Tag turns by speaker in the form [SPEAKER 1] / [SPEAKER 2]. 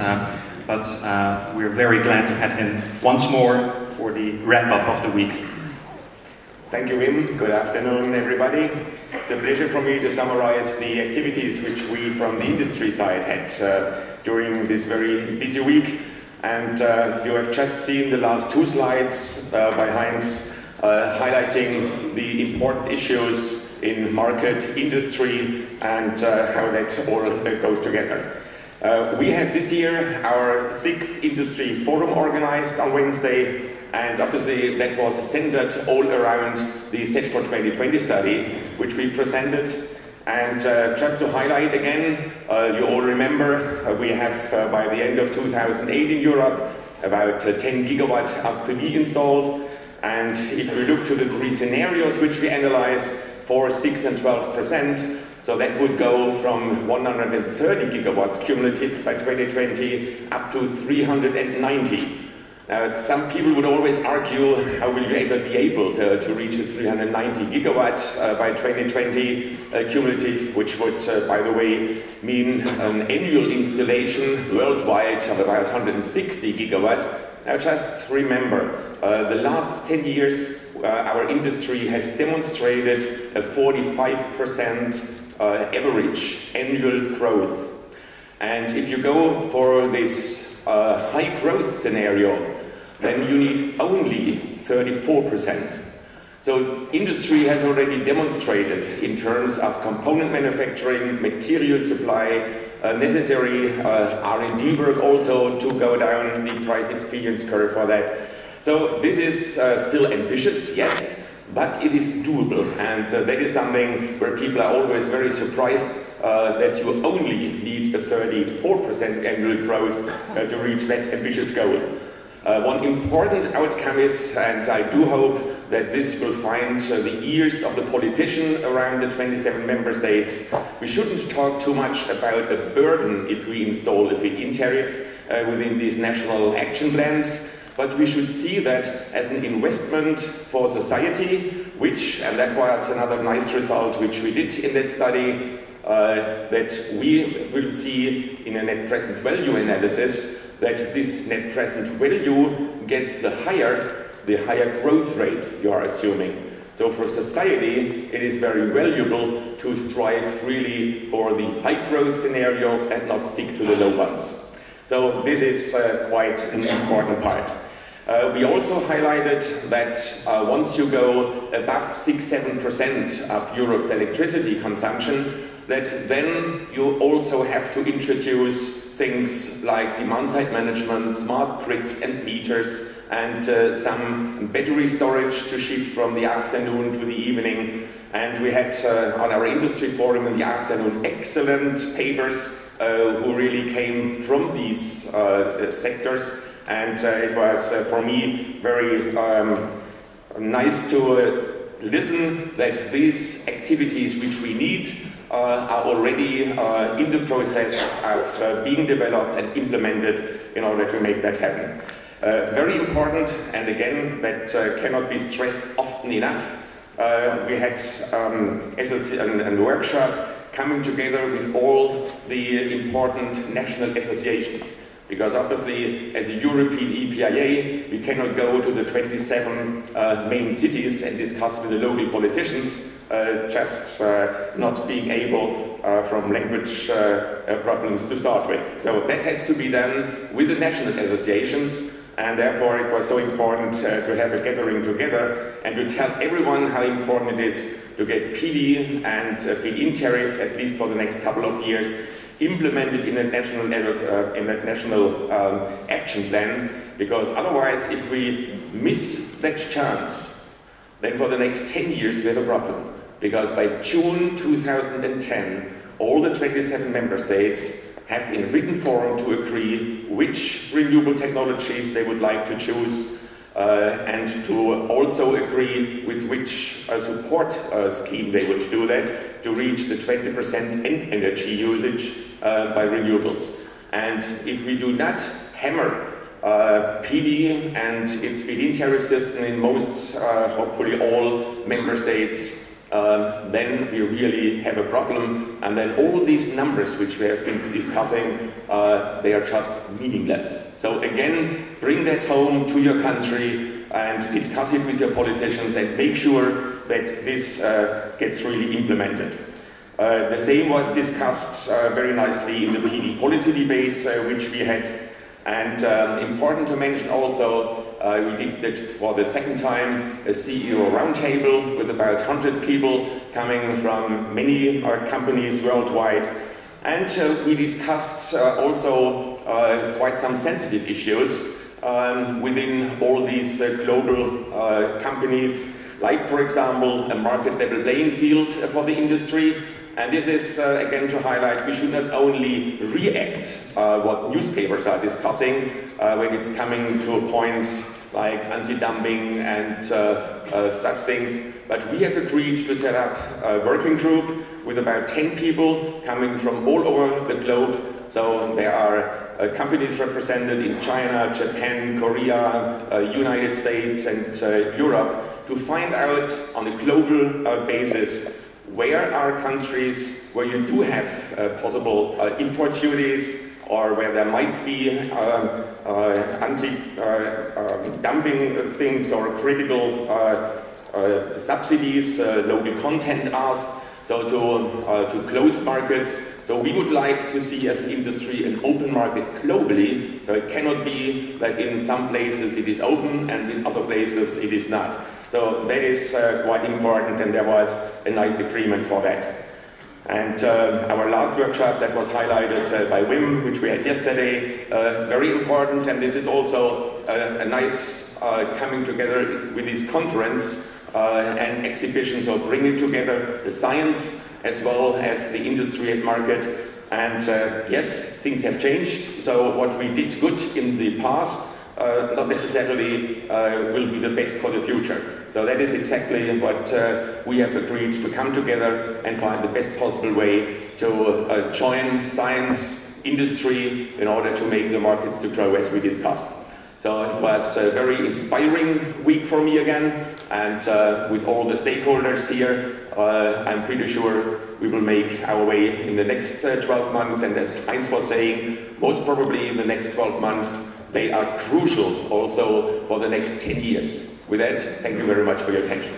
[SPEAKER 1] but we're very glad to have him once more for the wrap-up of the week.
[SPEAKER 2] Thank you, Wim. Good afternoon, everybody. It's a pleasure for me to summarize the activities which we from the industry side had during this very busy week. And you have just seen the last two slides by Heinz highlighting the important issues in market, industry, and how that all goes together. We had this year our 6th industry forum organized on Wednesday, and obviously that was centered all around the Set for 2020 study, which we presented. And just to highlight again, you all remember we have by the end of 2008 in Europe about 10 gigawatt of PV installed. And if we look to the three scenarios which we analyzed, 4, 6 and 12%, so that would go from 130 gigawatts cumulative by 2020 up to 390. Now, some people would always argue, how will you ever be able to reach a 390 gigawatt by 2020 cumulative, which would, by the way, mean an annual installation worldwide of about 160 gigawatt. Now, just remember, the last 10 years, our industry has demonstrated a 45% average annual growth. And if you go for this high growth scenario, then you need only 34%. So industry has already demonstrated in terms of component manufacturing, material supply, necessary R&D work also to go down the price experience curve for that. So this is still ambitious, yes, but it is doable, and that is something where people are always very surprised that you only need a 34% annual growth to reach that ambitious goal. One important outcome is, and I do hope that this will find the ears of the politician around the 27 member states, we shouldn't talk too much about a burden if we install a feed-in tariff within these national action plans, but we should see that as an investment for society, which, and that was another nice result which we did in that study, that we will see in a net present value analysis that this net present value gets the higher growth rate you are assuming. So for society, it is very valuable to strive really for the high growth scenarios and not stick to the low ones. So this is quite an important part. We also highlighted that once you go above 6–7% of Europe's electricity consumption, that then you also have to introduce things like demand-side management, smart grids and meters, and some battery storage to shift from the afternoon to the evening. And we had on our industry forum in the afternoon excellent papers who really came from these sectors. And it was, for me, very nice to listen that these activities which we need are already in the process of being developed and implemented in order to make that happen. Very important, and again, that cannot be stressed often enough. We had a workshop coming together with all the important national associations. Because obviously, as a European EPIA, we cannot go to the 27 main cities and discuss with the local politicians, just not being able from language problems to start with. So that has to be done with the national associations, and therefore it was so important to have a gathering together and to tell everyone how important it is to get PV and feed-in tariff, at least for the next couple of years, implemented in a national action plan, because otherwise, if we miss that chance, then for the next 10 years we have a problem. Because by June 2010, all the 27 member states have in written form to agree which renewable technologies they would like to choose, and to also agree with which support scheme they would do that to reach the 20% end energy usage by renewables. And if we do not hammer PV and its feed-in tariff system in most, hopefully all member states then we really have a problem, and then all these numbers which we have been discussing, they are just meaningless. So again, bring that home to your country and discuss it with your politicians and make sure that this gets really implemented. The same was discussed very nicely in the PV policy debate which we had, and important to mention also, we did that for the second time, a CEO roundtable with about 100 people coming from many companies worldwide, and we discussed also quite some sensitive issues within all these global companies, like for example a market level playing field for the industry. And this is again to highlight we should not only react what newspapers are discussing when it's coming to points like anti-dumping and such things, but we have agreed to set up a working group with about 10 people coming from all over the globe. So there are companies represented in China, Japan, Korea, United States and Europe, to find out on a global basis where are countries where you do have possible import duties, or where there might be anti-dumping things or critical subsidies, local content ask, so to close markets. So we would like to see as an industry an open market globally, so it cannot be that in some places it is open and in other places it is not. So that is quite important, and there was a nice agreement for that. And our last workshop that was highlighted by Wim, which we had yesterday, very important, and this is also a nice coming together with this conference and exhibition, so bringing together the science as well as the industry and market. And yes, things have changed, so what we did good in the past not necessarily will be the best for the future. So that is exactly what we have agreed to come together and find the best possible way to join science, industry, in order to make the markets to grow as we discussed. So it was a very inspiring week for me again, and with all the stakeholders here, I'm pretty sure we will make our way in the next 12 months, and as Heinz was saying, most probably in the next 12 months, they are crucial also for the next 10 years. With that, thank you very much for your attention.